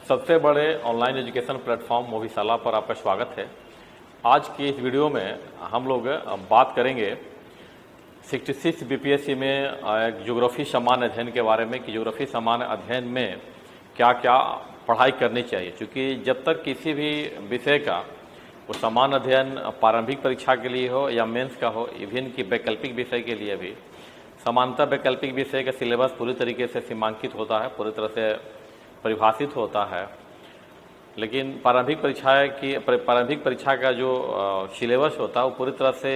सबसे बड़े online education platform मोवीशाला पर आपका स्वागत है। आज की इस वीडियो में हम लोग बात करेंगे 66 बीपीएससी में एक ज्योग्राफी सामान्य अध्ययन के बारे में कि ज्योग्राफी सामान्य अध्ययन में क्या क्या पढ़ाई करनी चाहिए। क्योंकि जब तक किसी भी विषय का वो सामान्य अध्ययन प्रारंभिक परीक्षा के लिए हो या मेंस का हो, इवन की वैकल्पिक विषय के लिए भी समानता वैकल्पिक विषय का सिलेबस पूरी तरीके से सीमांकित होता है, पूरी तरह से परिभाषित होता है। लेकिन प्रारंभिक परीक्षा का जो सिलेबस होता है वो पूरी तरह से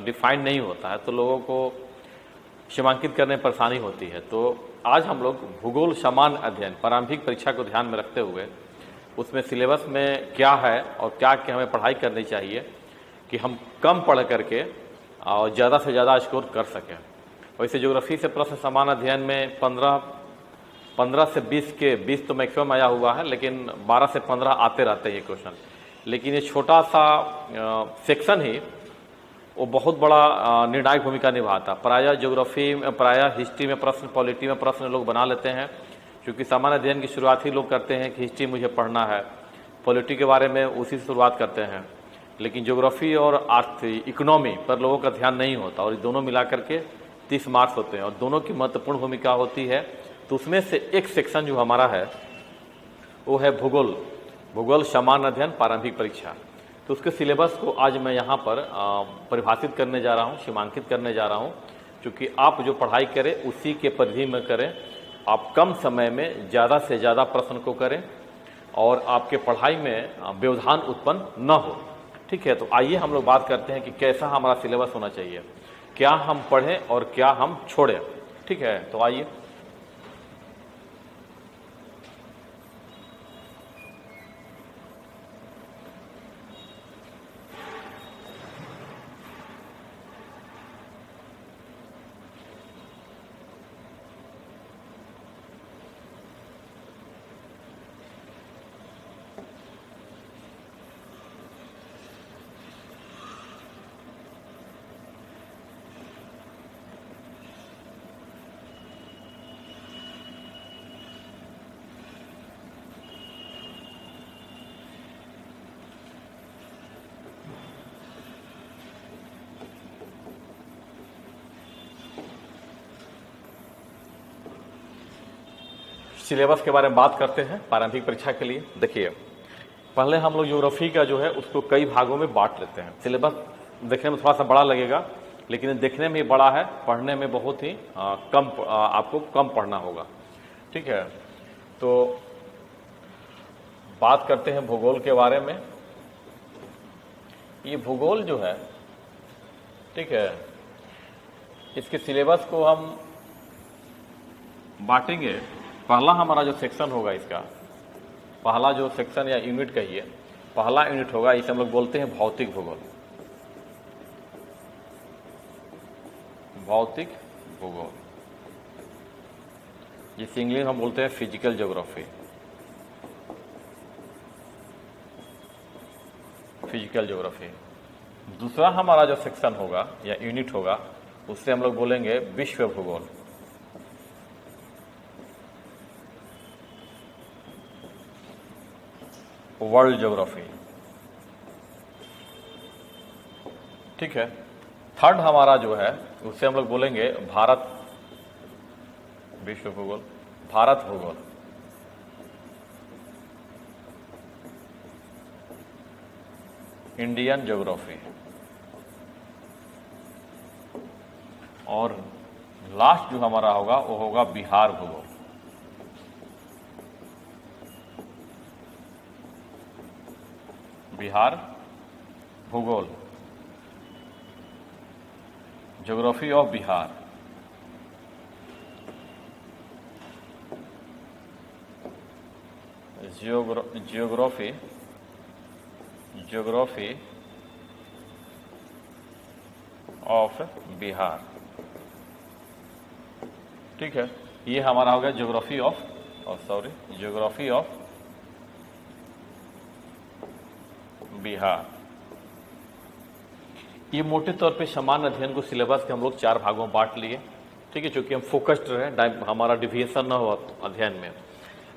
डिफाइंड नहीं होता है, तो लोगों को सीमांकित करने में परेशानी होती है। तो आज हम लोग भूगोल सामान्य अध्ययन प्रारंभिक परीक्षा को ध्यान में रखते हुए उसमें सिलेबस में क्या है और क्या क्या हमें पढ़ाई करनी चाहिए कि हम कम पढ़ करके और ज़्यादा से ज़्यादा स्कोर कर सकें। वैसे ज्योग्राफी से प्रश्न सामान्य अध्ययन में 15 से 20 तो मैक्सिमम आया हुआ है, लेकिन 12 से 15 आते रहते हैं ये क्वेश्चन। लेकिन ये छोटा सा सेक्शन ही वो बहुत बड़ा निर्णायक भूमिका निभाता। प्रायः ज्योग्राफी में, प्रायः हिस्ट्री में प्रश्न, पॉलिटी में प्रश्न लोग बना लेते हैं, क्योंकि सामान्य अध्ययन की शुरुआत ही लोग करते हैं कि हिस्ट्री मुझे पढ़ना है, पॉलिटी के बारे में उसी से शुरुआत करते हैं। लेकिन ज्योग्राफी और इकोनॉमी पर लोगों का ध्यान नहीं होता, और ये दोनों मिला करके 30 मार्क्स होते हैं और दोनों की महत्वपूर्ण भूमिका होती है। तो उसमें से एक सेक्शन जो हमारा है वो है भूगोल सामान्य अध्ययन प्रारंभिक परीक्षा। तो उसके सिलेबस को आज मैं यहाँ पर परिभाषित करने जा रहा हूँ, सीमांकित करने जा रहा हूँ, क्योंकि आप जो पढ़ाई करें उसी के परिधि में करें। आप कम समय में ज़्यादा से ज़्यादा प्रश्न को करें और आपके पढ़ाई में व्यवधान उत्पन्न न हो। ठीक है, तो आइए हम लोग बात करते हैं कि कैसा हमारा सिलेबस होना चाहिए, क्या हम पढ़ें और क्या हम छोड़ें। ठीक है, तो आइए। सिलेबस के बारे में बात करते हैं प्रारंभिक परीक्षा के लिए। देखिए, पहले हम लोग ज्योग्राफी का जो है उसको कई भागों में बांट लेते हैं। सिलेबस देखने में थोड़ा सा बड़ा लगेगा, लेकिन देखने में बड़ा है, पढ़ने में बहुत ही आपको कम पढ़ना होगा। ठीक है, तो बात करते हैं भूगोल के बारे में। ये भूगोल जो है, ठीक है, इसके सिलेबस को हम बांटेंगे। पहला हमारा जो सेक्शन होगा, इसका पहला जो सेक्शन या यूनिट कहिए, पहला यूनिट होगा, इसे हम लोग बोलते हैं भौतिक भूगोल। भौतिक भूगोल, जिसे इंग्लिश में हम बोलते हैं फिजिकल ज्योग्राफी। Physical geography. दूसरा हमारा जो सेक्शन होगा या यूनिट होगा, उससे हम लोग बोलेंगे विश्व भूगोल। World geography. ठीक है, थर्ड हमारा जो है उससे हम लोग बोलेंगे भारत विश्व भूगोल, भारत भूगोल। Indian geography. और लास्ट जो हमारा होगा वो होगा बिहार भूगोल। बिहार भूगोल, geography of Bihar. Geography of Bihar. ठीक है, ये हमारा हो गया ज्योग्राफी ऑफ बिहार। ये मोटे तौर पे सामान्य अध्ययन को सिलेबस के हम लोग 4 भागों में बांट लिए। ठीक है, चूंकि हम फोकस्ड रहे, हमारा डिविएशन न हो अध्ययन में।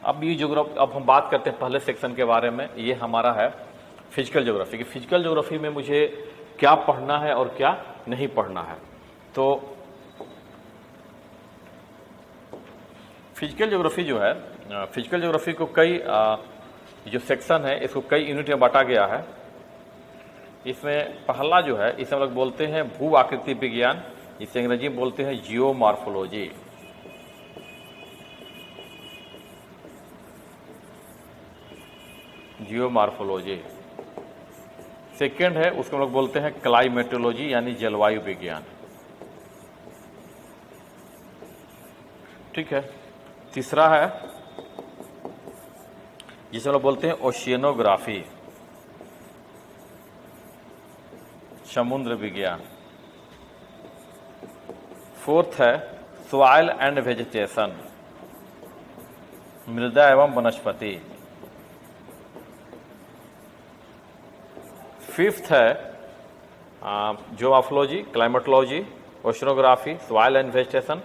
अब ये ज्योग्राफी, अब हम बात करते हैं पहले सेक्शन के बारे में। ये हमारा है फिजिकल ज्योग्राफी की। फिजिकल ज्योग्राफी में मुझे क्या पढ़ना है और क्या नहीं पढ़ना है। तो फिजिकल ज्योग्राफी जो है, फिजिकल ज्योग्राफी को कई जो सेक्शन है इसको कई यूनिट में बांटा गया है। इसमें पहला जो है, इसे हम लोग बोलते हैं भू आकृति विज्ञान, इसे अंग्रेजी में बोलते हैं जियोमॉर्फोलॉजी। जियोमॉर्फोलॉजी। सेकेंड है, उसको हम लोग बोलते हैं क्लाइमेटोलॉजी यानी जलवायु विज्ञान। ठीक है। तीसरा है जिसे हम लोग बोलते हैं ओशियनोग्राफी, समुद्र विज्ञान। फोर्थ है सॉइल एंड वेजिटेशन, मृदा एवं वनस्पति। फिफ्थ है geomorphology, climatology, oceanography, soil and vegetation.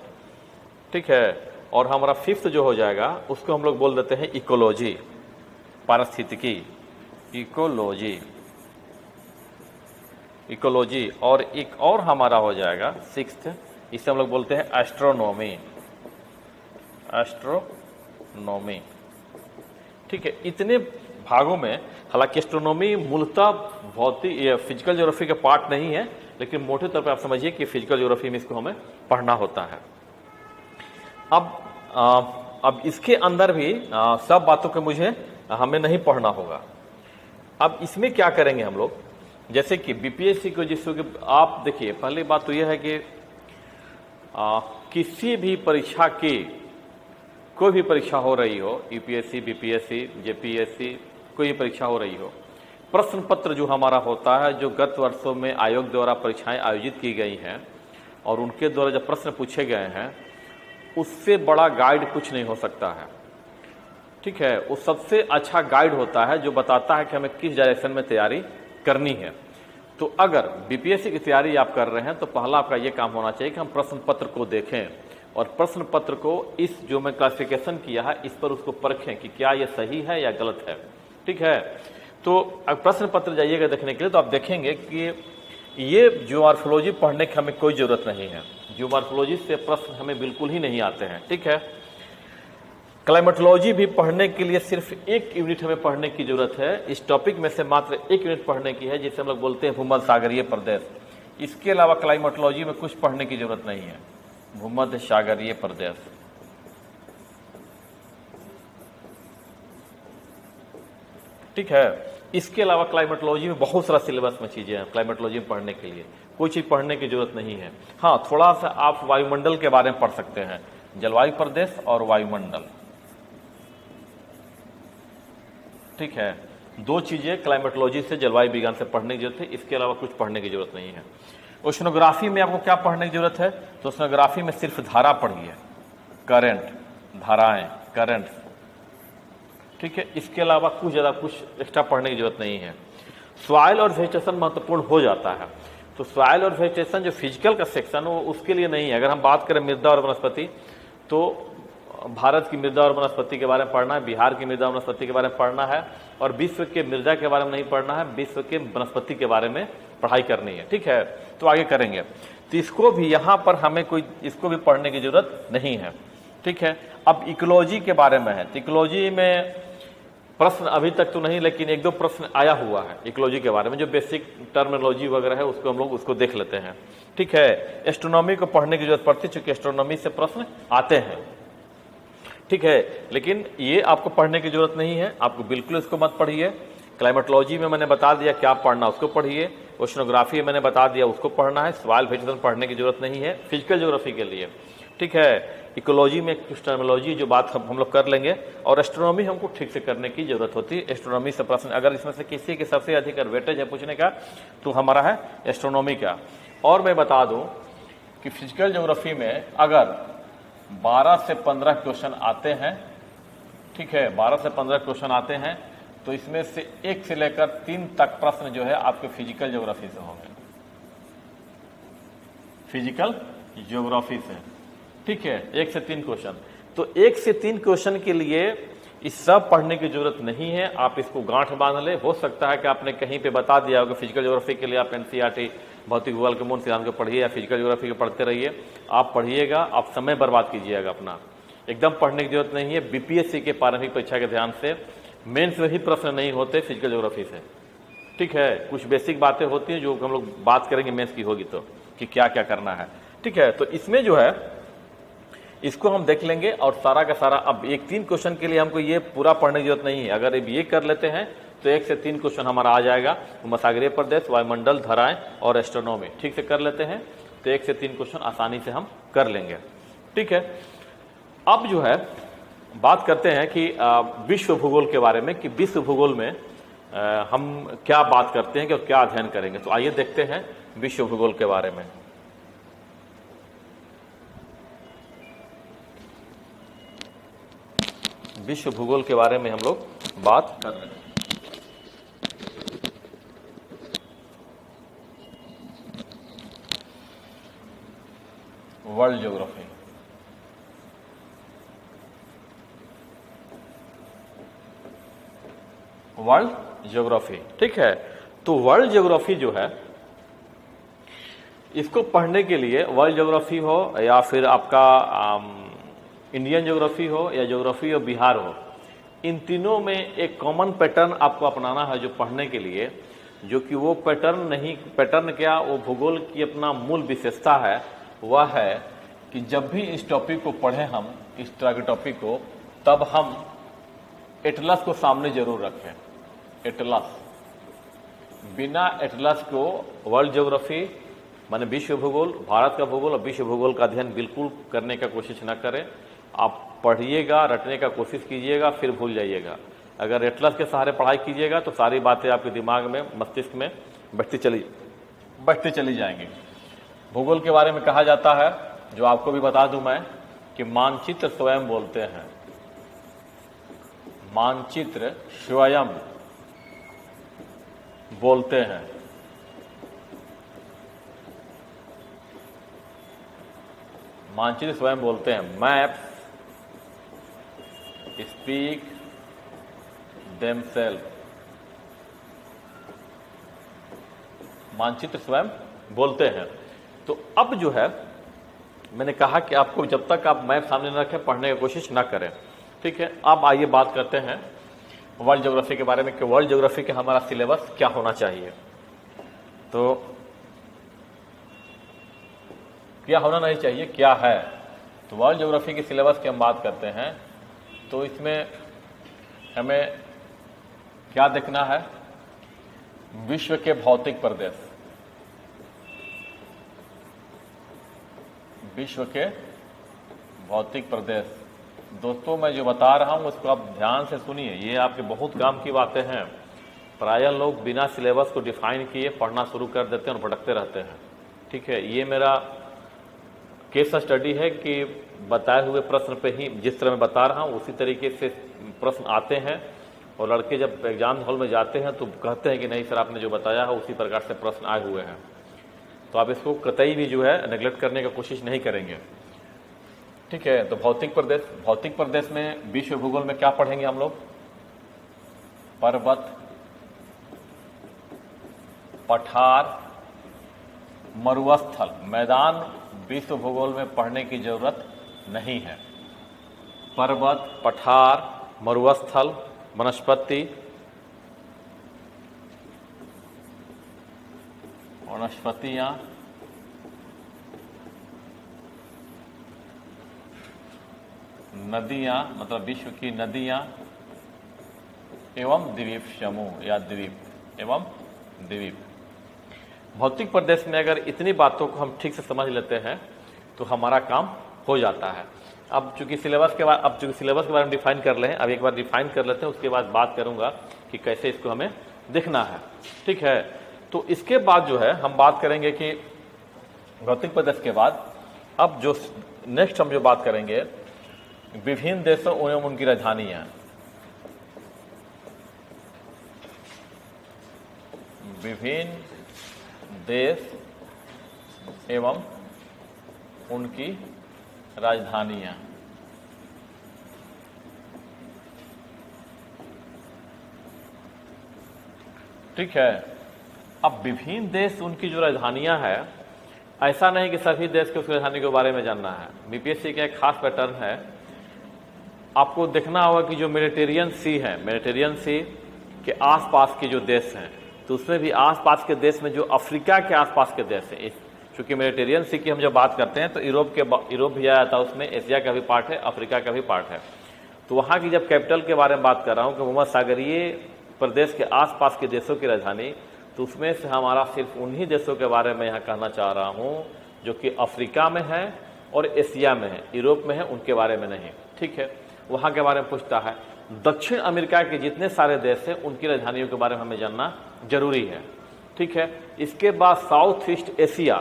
ठीक है। और हमारा फिफ्थ जो हो जाएगा उसको हम लोग बोल देते हैं इकोलॉजी, पारिस्थितिकी, इकोलॉजी, इकोलॉजी। और एक और हमारा हो जाएगा सिक्स्थ, इसे हम लोग बोलते हैं एस्ट्रोनॉमी, एस्ट्रोनॉमी। ठीक है। इतने भागों में, हालांकि एस्ट्रोनॉमी मूलतः भौतिक या फिजिकल ज्योग्राफी का पार्ट नहीं है, लेकिन मोटे तौर पर आप समझिए कि फिजिकल ज्योग्राफी में इसको हमें पढ़ना होता है। अब इसके अंदर भी सब बातों के मुझे हमें नहीं पढ़ना होगा। अब इसमें क्या करेंगे हम लोग, जैसे कि बीपीएससी को, जिसको आप देखिए, पहली बात तो यह है कि किसी भी परीक्षा की, कोई भी परीक्षा हो रही हो, यूपीएससी, बीपीएससी, जेपीएससी, कोई भी परीक्षा हो रही हो, प्रश्न पत्र जो हमारा होता है, जो गत वर्षों में आयोग द्वारा परीक्षाएं आयोजित की गई हैं और उनके द्वारा जब प्रश्न पूछे गए हैं, उससे बड़ा गाइड कुछ नहीं हो सकता है। ठीक है। वो सबसे अच्छा गाइड होता है जो बताता है कि हमें किस डायरेक्शन में तैयारी करनी है। तो अगर बीपीएससी की तैयारी आप कर रहे हैं तो पहला आपका ये काम होना चाहिए कि हम प्रश्न पत्र को देखें और प्रश्न पत्र को, इस जो मैं क्लासिफिकेशन किया है, इस पर उसको परखें कि क्या ये सही है या गलत है। ठीक है। तो अब प्रश्न पत्र जाइएगा देखने के लिए, तो आप देखेंगे कि ये जियोमॉर्फोलॉजी पढ़ने की हमें कोई जरूरत नहीं है। जियोमॉर्फोलॉजी से प्रश्न हमें बिल्कुल ही नहीं आते हैं। ठीक है। क्लाइमेटोलॉजी भी पढ़ने के लिए सिर्फ एक यूनिट हमें पढ़ने की जरूरत है। इस टॉपिक में से मात्र एक यूनिट पढ़ने की है, जिसे हम लोग बोलते हैं भूमध्य सागरीय प्रदेश। इसके अलावा क्लाइमेटोलॉजी में कुछ पढ़ने की जरूरत नहीं है। भूमध्य सागरीय प्रदेश। ठीक है। इसके अलावा क्लाइमेटोलॉजी में बहुत सारा सिलेबस में चीजें हैं क्लाइमेटोलॉजी में पढ़ने के लिए, कोई चीज पढ़ने की जरूरत नहीं है। हाँ, थोड़ा सा आप वायुमंडल के बारे में पढ़ सकते हैं, जलवायु प्रदेश और वायुमंडल। ठीक है। दो चीजें क्लाइमेटोलॉजी से, जलवायु विज्ञान से पढ़ने की जरूरत है, इसके अलावा कुछ पढ़ने की जरूरत नहीं है। ओशनोग्राफी में आपको क्या पढ़ने की जरूरत है, तो ओशनोग्राफी में सिर्फ धारा पढ़िए, करंट, धाराएं, करंट। ठीक है। इसके अलावा कुछ ज्यादा कुछ एक्स्ट्रा पढ़ने की जरूरत नहीं है। सॉइल और वेजिटेशन महत्वपूर्ण हो जाता है। तो सॉइल और वेजिटेशन जो फिजिकल का सेक्शन वो उसके लिए नहीं है। अगर हम बात करें मृदा और वनस्पति, तो भारत की मृदा और वनस्पति के बारे में पढ़ना है, बिहार की मृदा और वनस्पति के बारे में पढ़ना है, और विश्व के मृदा के बारे में नहीं पढ़ना है, विश्व के वनस्पति के बारे में पढ़ाई करनी है। ठीक है। तो आगे करेंगे। तो इसको भी यहाँ पर हमें कोई, इसको भी पढ़ने की जरूरत नहीं है। ठीक है। अब इकोलॉजी के बारे में है, तो इकोलॉजी में प्रश्न अभी तक तो नहीं, लेकिन एक दो प्रश्न आया हुआ है इकोलॉजी के बारे में, जो बेसिक टर्मिनोलॉजी वगैरह है उसको हम लोग उसको देख लेते हैं। ठीक है। एस्ट्रोनॉमी को पढ़ने की जरूरत पड़ती है, चूंकि एस्ट्रोनॉमी से प्रश्न आते हैं। ठीक है। लेकिन ये आपको पढ़ने की जरूरत नहीं है, आपको बिल्कुल इसको मत पढ़िए। क्लाइमेटोलॉजी में मैंने बता दिया क्या पढ़ना, उसको पढ़िए। ओशनोग्राफी में मैंने बता दिया उसको पढ़ना है। सॉइल वेजिटेशन पढ़ने की जरूरत नहीं है फिजिकल ज्योग्राफी के लिए। ठीक है। इकोलॉजी में कुछ टर्मिनोलॉजी जो बात हम लोग कर लेंगे, और एस्ट्रोनॉमी हमको ठीक से करने की जरूरत होती है। एस्ट्रोनॉमी से प्रश्न अगर इसमें से किसी के सबसे अधिक वेटेज है पूछने का, तो हमारा है एस्ट्रोनॉमी का। और मैं बता दूं कि फिजिकल ज्योग्राफी में अगर 12 से 15 क्वेश्चन आते हैं, ठीक है, 12 से 15 क्वेश्चन आते हैं, तो इसमें से 1 से लेकर 3 तक प्रश्न जो है आपके फिजिकल ज्योग्राफी से होंगे, फिजिकल ज्योग्राफी से। ठीक है। 1 से 3 क्वेश्चन। तो 1 से 3 क्वेश्चन के लिए इस सब पढ़ने की जरूरत नहीं है, आप इसको गांठ बांध ले। हो सकता है कि आपने कहीं पे बता दिया होगा फिजिकल ज्योग्राफी के लिए आप एनसीईआरटी भौतिक भूगोल के मूल सिद्धांत को पढ़िए या फिजिकल ज्योग्राफी को पढ़ते रहिए। आप पढ़िएगा, आप समय बर्बाद कीजिएगा अपना, एकदम पढ़ने की जरूरत नहीं है। बीपीएससी के प्रारंभिक परीक्षा के ध्यान से मेंस में ही प्रश्न नहीं होते फिजिकल ज्योग्राफी से, ठीक है। कुछ बेसिक बातें होती हैं जो हम लोग बात करेंगे मेंस की होगी तो, कि क्या क्या करना है, ठीक है। तो इसमें जो है इसको हम देख लेंगे और सारा का सारा। अब एक 3 क्वेश्चन के लिए हमको ये पूरा पढ़ने की जरूरत नहीं है, अगर ये कर लेते हैं तो 1 से 3 क्वेश्चन हमारा आ जाएगा। महासागरीय प्रदेश, वायुमंडल, धाराएं और एस्ट्रोनॉमी ठीक से कर लेते हैं तो 1 से 3 क्वेश्चन आसानी से हम कर लेंगे, ठीक है। अब जो है बात करते हैं कि विश्व भूगोल के बारे में, कि विश्व भूगोल में हम क्या बात करते हैं कि क्या अध्ययन करेंगे। तो आइए देखते हैं विश्व भूगोल के बारे में। विश्व भूगोल के बारे में हम लोग बात कर रहे हैं। वर्ल्ड ज्योग्राफी, वर्ल्ड ज्योग्राफी, ठीक है। तो वर्ल्ड ज्योग्राफी जो है, इसको पढ़ने के लिए वर्ल्ड ज्योग्राफी हो या फिर आपका इंडियन ज्योग्राफी हो या ज्योग्राफी ऑफ बिहार हो, इन तीनों में एक कॉमन पैटर्न आपको अपनाना है जो पढ़ने के लिए, जो कि वो पैटर्न नहीं, पैटर्न क्या, वो भूगोल की अपना मूल विशेषता है। वह है कि जब भी इस टॉपिक को पढ़ें हम, इस तरह के टॉपिक को, तब हम एटलस को सामने जरूर रखें। एटलस, बिना एटलस को वर्ल्ड ज्योग्राफी माने विश्व भूगोल, भारत का भूगोल और विश्व भूगोल का अध्ययन बिल्कुल करने का कोशिश न करें। आप पढ़िएगा, रटने का कोशिश कीजिएगा, फिर भूल जाइएगा। अगर एटलस के सहारे पढ़ाई कीजिएगा तो सारी बातें आपके दिमाग में, मस्तिष्क में बैठती चली जाएंगी। भूगोल के बारे में कहा जाता है, जो आपको भी बता दूं मैं, कि मानचित्र स्वयं बोलते हैं। मानचित्र स्वयं बोलते हैं। मानचित्र स्वयं बोलते हैं। Maps speak themselves. मानचित्र स्वयं बोलते हैं। तो अब जो है मैंने कहा कि आपको जब तक आप मैप सामने न रखें पढ़ने की कोशिश ना करें, ठीक है। अब आइए बात करते हैं वर्ल्ड ज्योग्राफी के बारे में कि वर्ल्ड ज्योग्राफी का हमारा सिलेबस क्या होना चाहिए। तो क्या होना नहीं चाहिए, क्या है। तो वर्ल्ड ज्योग्राफी के सिलेबस की हम बात करते हैं तो इसमें हमें क्या देखना है, विश्व के भौतिक प्रदेश, विश्व के भौतिक प्रदेश। दोस्तों मैं जो बता रहा हूं उसको आप ध्यान से सुनिए, ये आपके बहुत काम की बातें हैं। प्रायः लोग बिना सिलेबस को डिफाइन किए पढ़ना शुरू कर देते हैं और भटकते रहते हैं, ठीक है। ये मेरा केस स्टडी है कि बताए हुए प्रश्न पे ही, जिस तरह मैं बता रहा हूँ उसी तरीके से प्रश्न आते हैं और लड़के जब एग्जाम हॉल में जाते हैं तो कहते हैं कि नहीं सर आपने जो बताया है उसी प्रकार से प्रश्न आए हुए हैं। तो आप इसको कतई भी जो है नेग्लेक्ट करने की कोशिश नहीं करेंगे, ठीक है। तो भौतिक प्रदेश, भौतिक प्रदेश में विश्व भूगोल में क्या पढ़ेंगे हम लोग, पर्वत, पठार, मरुस्थल। मैदान विश्व भूगोल में पढ़ने की जरूरत नहीं है। पर्वत, पठार, मरुस्थल, वनस्पति, वनस्पतियां, नदियां, मतलब विश्व की नदियां एवं द्वीप समूह या द्वीप एवं द्वीप। भौतिक प्रदेश में अगर इतनी बातों को हम ठीक से समझ लेते हैं तो हमारा काम हो जाता है। अब चूंकि सिलेबस के बारे में डिफाइन कर ले हैं, अब एक बार डिफाइन कर लेते हैं, उसके बाद बात करूंगा कि कैसे इसको हमें देखना है, ठीक है। तो इसके बाद जो है हम बात करेंगे कि भौतिक प्रदेश के बाद अब जो नेक्स्ट हम जो बात करेंगे, विभिन्न देशों एवं उनकी राजधानियां। विभिन्न देश एवं उनकी राजधानियां। ठीक है। अब विभिन्न देश उनकी जो राजधानियां हैं, ऐसा नहीं कि सभी देश के उस राजधानी के बारे में जानना है। बीपीएससी का एक खास पैटर्न है, आपको देखना होगा कि जो मेडिटेरियन सी है, मेडिटेरियन सी के आसपास के जो देश हैं, तो उसमें भी आसपास के देश में जो अफ्रीका के आसपास के देश हैं, चूंकि मेडिटेरियन सी की हम जब बात करते हैं तो यूरोप भी आया था, उसमें एशिया का भी पार्ट है, अफ्रीका का भी पार्ट है। तो वहाँ की जब कैपिटल के बारे में बात कर रहा हूँ कि भूमध्य सागरीय प्रदेश के आसपास के देशों की राजधानी, तो उसमें से हमारा सिर्फ उन्हीं देशों के बारे में यहाँ कहना चाह रहा हूँ जो कि अफ्रीका में है और एशिया में है, यूरोप में है, उनके बारे में नहीं। ठीक है, वहाँ के बारे में पूछता है। दक्षिण अमेरिका के जितने सारे देश हैं उनकी राजधानियों के बारे में हमें जानना जरूरी है। ठीक है, इसके बाद साउथ ईस्ट एशिया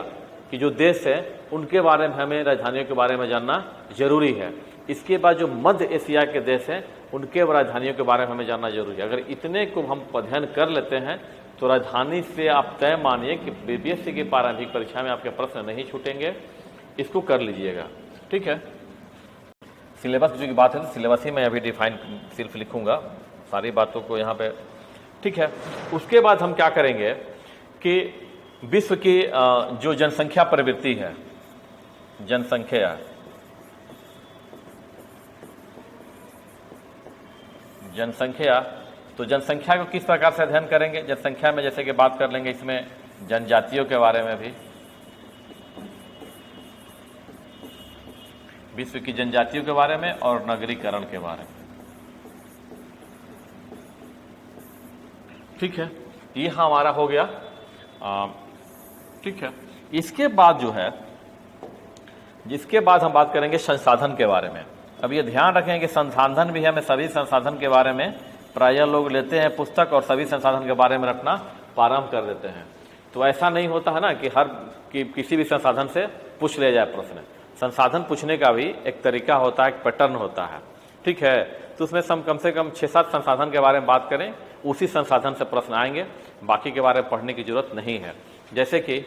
की जो देश है उनके बारे में हमें राजधानियों के बारे में जानना जरूरी है। इसके बाद जो मध्य एशिया के देश हैं उनके राजधानियों के बारे में हमें जानना जरूरी है। अगर इतने को हम अध्ययन कर लेते हैं तो राजधानी से आप तय मानिए कि बीपीएससी की प्रारंभिक परीक्षा में आपके प्रश्न नहीं छूटेंगे। इसको कर लीजिएगा। ठीक है, सिलेबस जो की बात है तो सिलेबस ही मैं अभी डिफाइन सिर्फ लिखूंगा सारी बातों को यहाँ पे। ठीक है, उसके बाद हम क्या करेंगे कि विश्व की जो जनसंख्या प्रवृत्ति है, जनसंख्या, तो जनसंख्या को किस प्रकार से अध्ययन करेंगे। जनसंख्या में जैसे कि बात कर लेंगे इसमें जनजातियों के बारे में भी, विश्व की जनजातियों के बारे में और नगरीकरण के बारे में। ठीक है, ये हमारा हो गया। ठीक है, इसके बाद जो है, जिसके बाद हम बात करेंगे संसाधन के बारे में। अब ये ध्यान रखें कि संसाधन भी हमें सभी संसाधन के बारे में प्रायः लोग लेते हैं पुस्तक और सभी संसाधन के बारे में रखना प्रारंभ कर देते हैं। तो ऐसा नहीं होता है ना कि किसी भी संसाधन से पूछ लिया जाए प्रश्न। संसाधन पूछने का भी एक तरीका होता है, एक पैटर्न होता है। ठीक है, तो उसमें हम कम से कम 6-7 संसाधन के बारे में बात करें, उसी संसाधन से प्रश्न आएंगे, बाकी के बारे में पढ़ने की जरूरत नहीं है। जैसे कि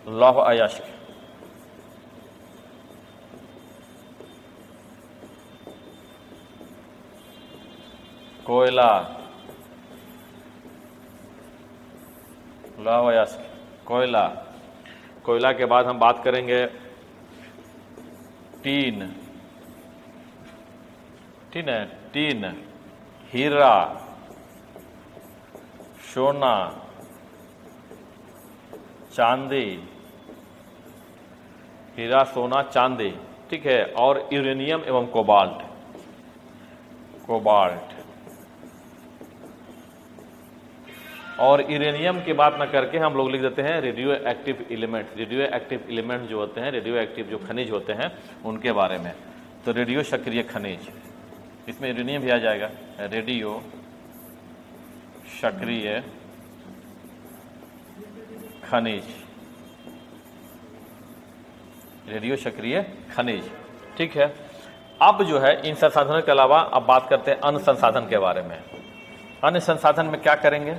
लौह अयस्क, कोयला, लौह अयस्क, कोयला। कोयला के बाद हम बात करेंगे टीन, टीन, हीरा, सोना, चांदी, हीरा, सोना, चांदी। ठीक है, और यूरेनियम एवं कोबाल्ट। और यूरेनियम की बात ना करके हम लोग लिख देते हैं radio active element. Radio active element जो होते हैं, रेडियो एक्टिव जो खनिज होते हैं उनके बारे में। तो रेडियो सक्रिय खनिज, इसमें यूरेनियम भी आ जाएगा। रेडियो सक्रिय खनिज, रेडियो सक्रिय खनिज। ठीक है, अब जो है इन संसाधनों के अलावा अब बात करते हैं अन्य संसाधन के बारे में। अन्य संसाधन में क्या करेंगे,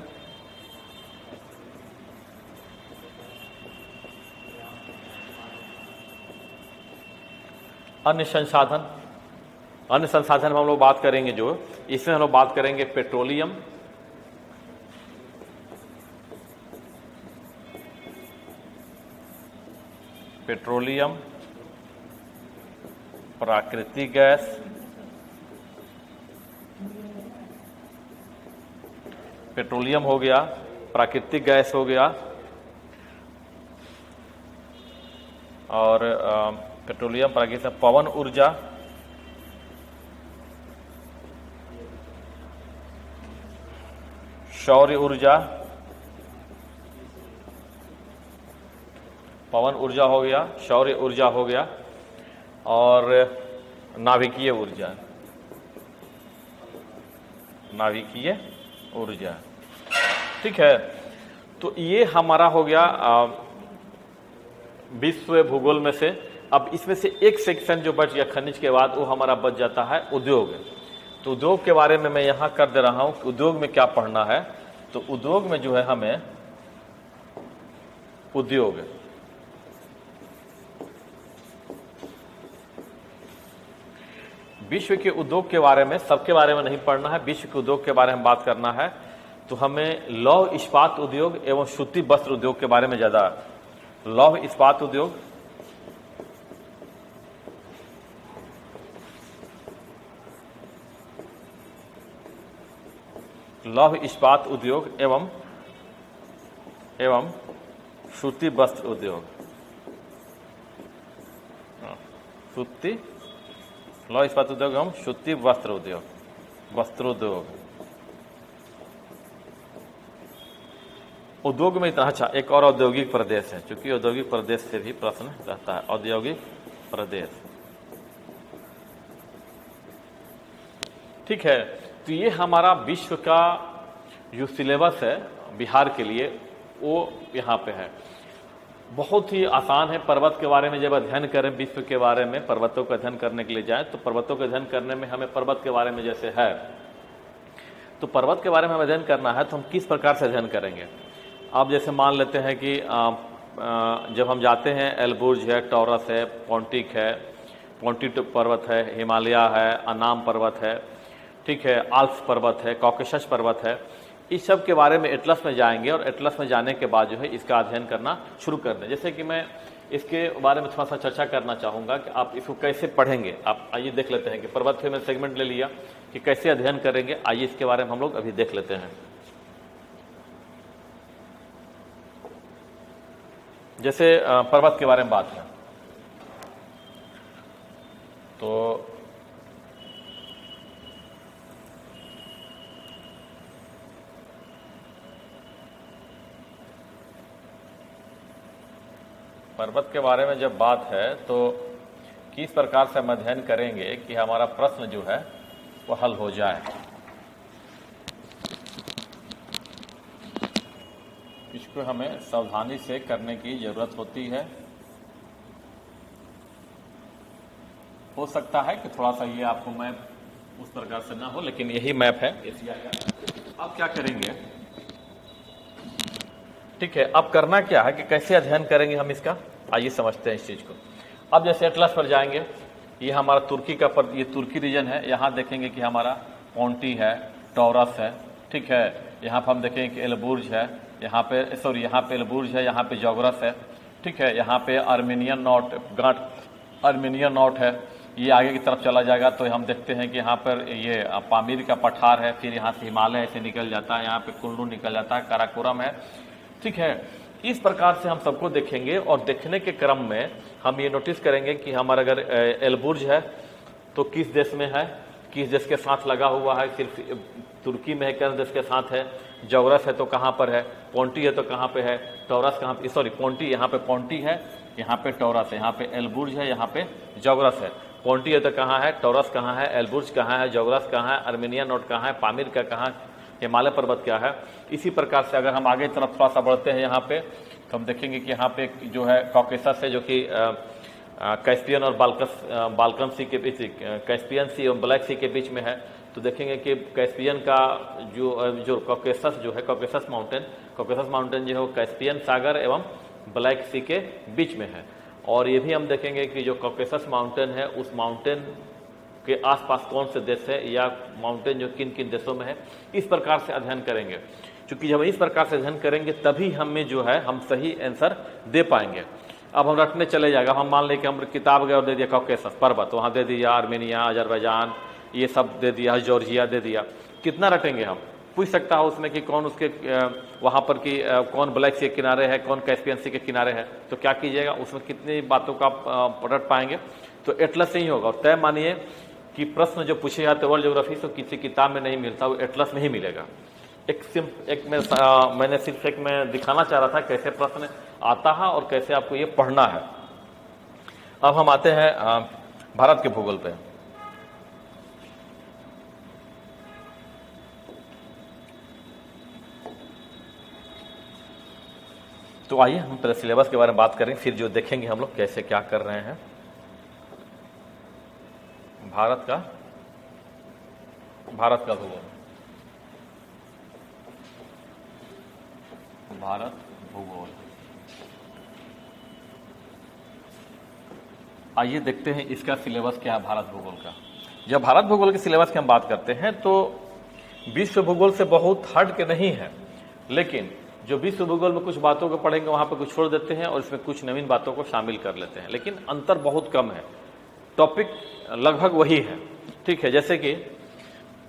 अन्य संसाधन में हम लोग बात करेंगे जो, इसमें हम लोग बात करेंगे पेट्रोलियम, प्राकृतिक गैस, पेट्रोलियम हो गया, प्राकृतिक गैस हो गया, और पेट्रोलियम, प्राकृतिक, पवन ऊर्जा, सौर ऊर्जा, पवन ऊर्जा हो गया, सौर ऊर्जा हो गया, और नाभिकीय ऊर्जा। ठीक है, तो ये हमारा हो गया विश्व भूगोल में से। अब इसमें से एक सेक्शन जो बच गया खनिज के बाद, वो हमारा बच जाता है उद्योग। तो उद्योग के बारे में मैं यहाँ कर दे रहा हूँ कि उद्योग में क्या पढ़ना है। तो उद्योग में जो है हमें उद्योग, विश्व के उद्योग के बारे में, सबके बारे में नहीं पढ़ना है, विश्व के उद्योग के बारे में बात करना है। तो हमें लौह इस्पात उद्योग एवं सूती वस्त्र उद्योग के बारे में ज़्यादा, लौह इस्पात उद्योग, लौह इस्पात उद्योग एवं सूती वस्त्र उद्योग, सूती, लौह इस्पात उद्योग एवं सूती वस्त्र उद्योग, वस्त्रोद्योग। उद्योग में इतना, अच्छा एक और औद्योगिक प्रदेश है, क्योंकि औद्योगिक प्रदेश से भी प्रश्न रहता है। औद्योगिक प्रदेश, ठीक है। तो ये हमारा विश्व का जो सिलेबस है बिहार के लिए वो यहाँ पे है। बहुत ही आसान है। पर्वत के बारे में जब अध्ययन करें, विश्व के बारे में पर्वतों का अध्ययन करने के लिए जाएं, तो पर्वतों का अध्ययन करने में हमें पर्वत के बारे में जैसे है, तो पर्वत के बारे में अध्ययन करना है तो हम किस प्रकार से अध्ययन करेंगे। आप जैसे मान लेते हैं कि जब हम जाते हैं, एल्बुर्ज है, टॉरस है, पोंटिक है, पोंटिक पर्वत है, हिमालय है, अनाम पर्वत है, ठीक है, आल्प्स पर्वत है, कॉकेशस पर्वत है, इस सब के बारे में एटलस में जाएंगे और एटलस में जाने के बाद जो है इसका अध्ययन करना शुरू कर दें। जैसे कि मैं इसके बारे में थोड़ा सा चर्चा करना चाहूँगा कि आप इसको कैसे पढ़ेंगे। आप आइए देख लेते हैं कि पर्वत पे मैं सेगमेंट ले लिया कि कैसे अध्ययन करेंगे। आइए इसके बारे में हम लोग अभी देख लेते हैं। जैसे पर्वत के बारे में बात है तो पर्वत के बारे में जब बात है तो किस प्रकार से हम अध्ययन करेंगे कि हमारा प्रश्न जो है वो हल हो जाए। इसको हमें सावधानी से करने की जरूरत होती है। हो सकता है कि थोड़ा सा ये आपको मैप उस प्रकार से ना हो, लेकिन यही मैप है एशिया का। अब क्या करेंगे, ठीक है, अब करना क्या है कि कैसे अध्ययन करेंगे हम इसका, आइए समझते हैं इस चीज को। अब जैसे एटलस पर जाएंगे, ये हमारा तुर्की का ये तुर्की रीजन है। यहाँ देखेंगे कि हमारा पोंटी है, टॉरस है, ठीक है। यहाँ पर हम देखेंगे कि एल्बुर्ज है, यहाँ पे यहाँ पे एल्बुर्ज है, यहाँ पे जॉग्रस है, ठीक है। यहाँ पे आर्मेनियन नॉट, गांठ आर्मेनियन नॉट है। ये आगे की तरफ चला जाएगा तो हम देखते हैं कि यहाँ पर ये पामीर का पठार है, फिर यहाँ से हिमालय से निकल जाता है, यहाँ पे कुल्लू निकल जाता है, काराकोरम है, ठीक है। इस प्रकार से हम सबको देखेंगे और देखने के क्रम में हम ये नोटिस करेंगे कि हमारा अगर एल्बुर्ज है तो किस देश में है, किस देश के साथ लगा हुआ है, सिर्फ तुर्की में है, किस देश के साथ है। जॉग्रस है तो कहाँ पर है, पोंटी है तो कहाँ पे है, टॉरस कहाँ पे, सॉरी पोंटी, यहाँ पे पोंटी है, यहाँ पे टॉरस है, यहाँ पे एल्बुर्ज है, यहाँ पे जॉग्रस है। पोंटी है तो कहाँ है, टॉरस कहाँ है, एल्बुर्ज कहाँ है, जॉग्रस कहाँ है, आर्मेनियन नोट कहाँ है, पामीर का कहाँ, हिमालय पर्वत क्या है। इसी प्रकार से अगर हम आगे तरफ थोड़ा सा बढ़ते हैं यहाँ पे तो हम देखेंगे कि यहाँ पे जो है कॉकेसस है, जो कि कैस्पियन और बाल्कन सी के बीच, कैस्पियन सी और ब्लैक सी के बीच में है। तो देखेंगे कि कैस्पियन का जो कॉकेसस जो है, कॉकेसस माउंटेन जो है कैस्पियन सागर एवं ब्लैक सी के बीच में है। और ये भी हम देखेंगे कि जो कॉकेसस माउंटेन है, उस माउंटेन के आसपास कौन से देश है या माउंटेन जो किन किन देशों में है, इस प्रकार से अध्ययन करेंगे। क्योंकि जब इस प्रकार से अध्ययन करेंगे तभी हमें जो है हम सही आंसर दे पाएंगे। अब हम रटने चले जाएगा, हम मान लें कि हम किताब गए और दे दिया कॉकेसस पर्वत, वहाँ दे दिया आर्मेनिया, अजरबैजान, ये सब दे दिया, जॉर्जिया दे दिया, कितना रटेंगे हम। पूछ सकता है उसमें कि कौन उसके वहाँ पर कि कौन ब्लैक सी के किनारे है, कौन कैस्पियन सी के किनारे है, तो क्या कीजिएगा, उसमें कितनी बातों का रट पाएंगे। तो एटलस से ही होगा। और तय मानिए कि प्रश्न जो पूछे जाते वर्ल्ड ज्योग्राफी से किसी किताब में नहीं मिलता, वो एटलस में ही मिलेगा। मैंने सिर्फ एक मैं दिखाना चाह रहा था कैसे प्रश्न आता है और कैसे आपको ये पढ़ना है। अब हम आते हैं भारत के भूगोल पे। तो आइए हम पहले सिलेबस के बारे में बात करें, फिर जो देखेंगे हम लोग कैसे क्या कर रहे हैं। भारत का भूगोल, भारत भूगोल। आइए देखते हैं इसका सिलेबस क्या है भारत भूगोल का। जब भारत भूगोल के सिलेबस की हम बात करते हैं तो विश्व भूगोल से बहुत हट के नहीं है, लेकिन जो विश्व भूगोल में कुछ बातों को पढ़ेंगे वहाँ पर कुछ छोड़ देते हैं और इसमें कुछ नवीन बातों को शामिल कर लेते हैं, लेकिन अंतर बहुत कम है, टॉपिक लगभग वही है। ठीक है, जैसे कि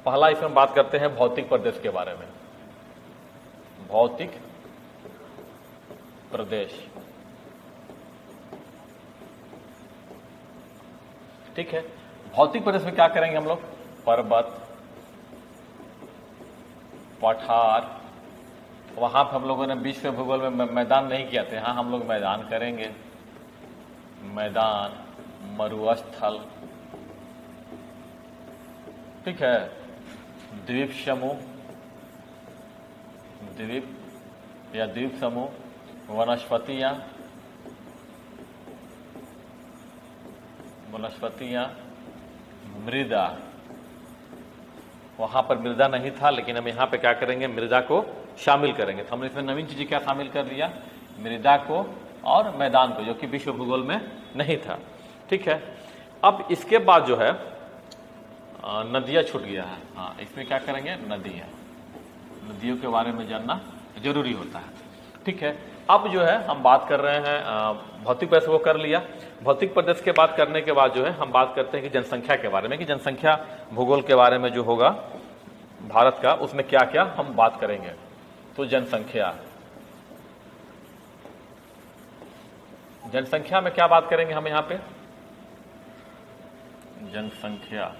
पहला इसमें बात करते हैं भौतिक प्रदेश के बारे में। भौतिक प्रदेश, ठीक है। भौतिक प्रदेश में क्या करेंगे हम लोग? पर्वत, पठार, वहां पर हम लोगों ने विश्व भूगोल में मैदान नहीं किया था, हम लोग मैदान करेंगे। मैदान, मरुस्थल, ठीक है। द्वीप समूह, द्वीप या द्वीप समूह, वनस्पतियां, मृदा, वहां पर मृदा नहीं था, लेकिन हम यहां पे क्या करेंगे? मृदा को शामिल करेंगे। तो हमने इसमें नवीन चीजें क्या शामिल कर दिया? मृदा को और मैदान को, जो कि विश्व भूगोल में नहीं था। ठीक है, अब इसके बाद जो है नदियां छूट गया है। हाँ, इसमें क्या करेंगे? नदियां, नदियों के बारे में जानना जरूरी होता है। ठीक है, अब जो है हम बात कर रहे हैं भौतिक प्रदेश को कर लिया। भौतिक प्रदेश के बात करने के बाद जो है हम बात करते हैं कि जनसंख्या के बारे में, कि जनसंख्या भूगोल के बारे में जो होगा भारत का, उसमें क्या क्या हम बात करेंगे। तो जनसंख्या में क्या बात करेंगे हम यहाँ पे? जनसंख्या,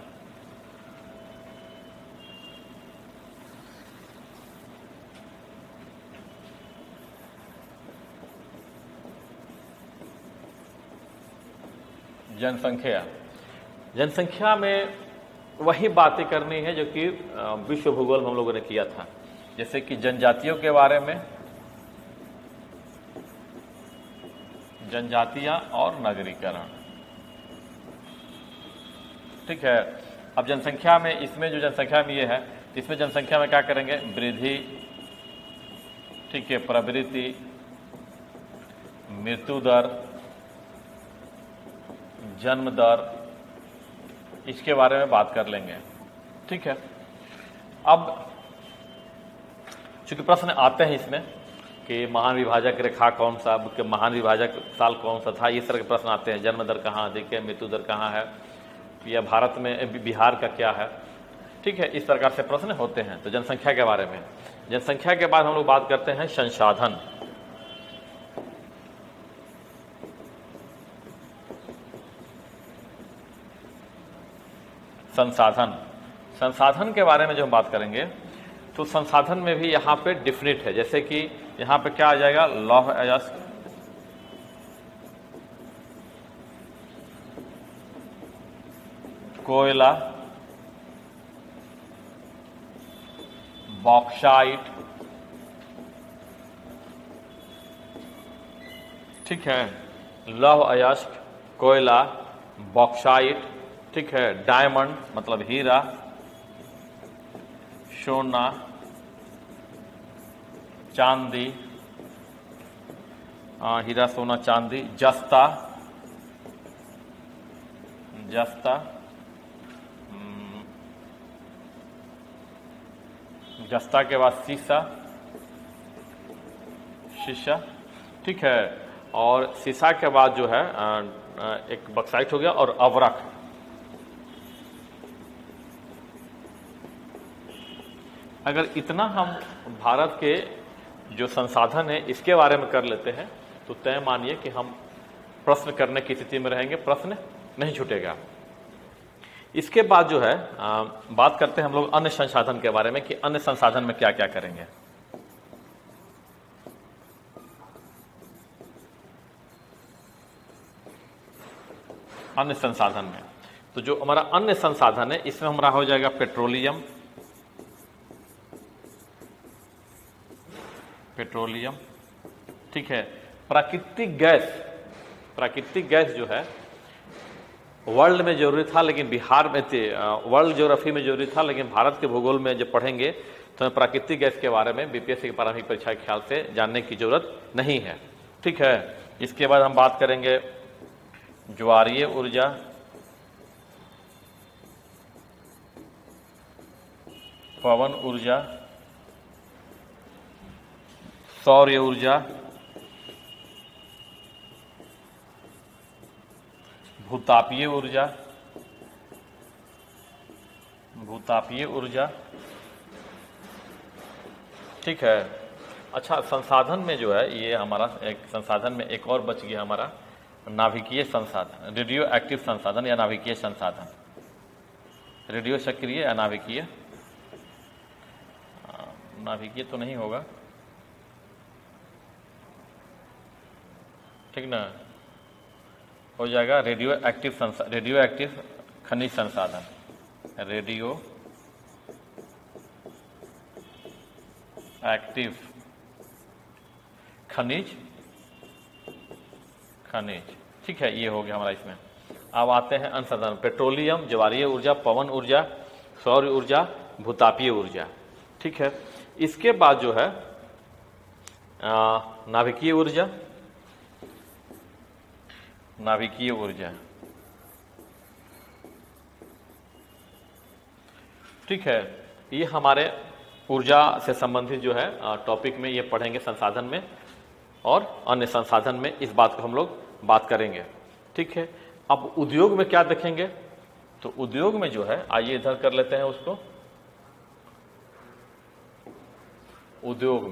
जनसंख्या में वही बातें करनी है जो कि विश्व भूगोल में हम लोगों ने किया था, जैसे कि जनजातियों के बारे में, जनजातियां और नगरीकरण। ठीक है, अब जनसंख्या में, इसमें जो जनसंख्या में ये है, इसमें जनसंख्या में क्या करेंगे? वृद्धि, ठीक है, प्रवृत्ति, मृत्यु दर, जन्म दर, इसके बारे में बात कर लेंगे। ठीक है, अब चूंकि प्रश्न आते हैं इसमें कि महान विभाजक रेखा कौन सा, महान विभाजक साल कौन सा था, इस तरह के प्रश्न आते हैं। जन्म दर कहाँ अधिक है, मृत्यु दर कहाँ है, या भारत में बिहार का क्या है। ठीक है, इस प्रकार से प्रश्न होते हैं। तो जनसंख्या के बारे में, जनसंख्या के बाद हम लोग बात करते हैं संसाधन। संसाधन के बारे में जो हम बात करेंगे, तो संसाधन में भी यहाँ पे डिफिनिट है। जैसे कि यहाँ पे क्या आ जाएगा? लौह अयस्क, कोयला, बॉक्साइट, ठीक है, लौह अयस्क, कोयला, बॉक्साइट, ठीक है, डायमंड मतलब हीरा, सोना, चांदी, हीरा, सोना, चांदी, जस्ता, जस्ता के बाद शीशा, ठीक है, और शीशा के बाद जो है एक बॉक्साइट हो गया, और अवरक। अगर इतना हम भारत के जो संसाधन है इसके बारे में कर लेते हैं, तो तय मानिए कि हम प्रश्न करने की स्थिति में रहेंगे, प्रश्न नहीं छूटेगा। इसके बाद जो है बात करते हैं हम लोग अन्य संसाधन के बारे में, कि अन्य संसाधन में क्या क्या करेंगे। अन्य संसाधन में, तो जो हमारा अन्य संसाधन है, इसमें हमारा हो जाएगा पेट्रोलियम, ठीक है, प्राकृतिक गैस जो है वर्ल्ड में जरूरी था, लेकिन बिहार में वर्ल्ड ज्योग्राफी में जरूरी था, लेकिन भारत के भूगोल में जब पढ़ेंगे तो प्राकृतिक गैस के बारे में बीपीएससी की प्रारंभिक परीक्षा के ख्याल से जानने की जरूरत नहीं है। ठीक है, इसके बाद हम बात करेंगे ज्वारीय ऊर्जा, पवन ऊर्जा, सौर ऊर्जा, भूतापीय ऊर्जा, भूतापीय ऊर्जा, ठीक है। अच्छा, संसाधन में जो है ये हमारा एक संसाधन में एक और बच गया हमारा नाभिकीय संसाधन, रेडियो एक्टिव संसाधन या नाभिकीय संसाधन, रेडियो सक्रिय या नाभिकीय, नाभिकीय तो नहीं होगा, ठीक ना, हो जाएगा रेडियो एक्टिव खनिज संसाधन, रेडियो एक्टिव खनिज, ठीक है, ये हो गया हमारा इसमें। अब आते हैं अन्य संसाधन, पेट्रोलियम, ज्वारीय ऊर्जा, पवन ऊर्जा, सौर ऊर्जा, भूतापीय ऊर्जा, ठीक है। इसके बाद जो है नाभिकीय ऊर्जा, नाभिकीय ऊर्जा, ठीक है। ये हमारे ऊर्जा से संबंधित जो है टॉपिक में ये पढ़ेंगे संसाधन में, और अन्य संसाधन में इस बात को हम लोग बात करेंगे, ठीक है। अब उद्योग में क्या देखेंगे, तो उद्योग में जो है, आइए इधर कर लेते हैं उसको, उद्योग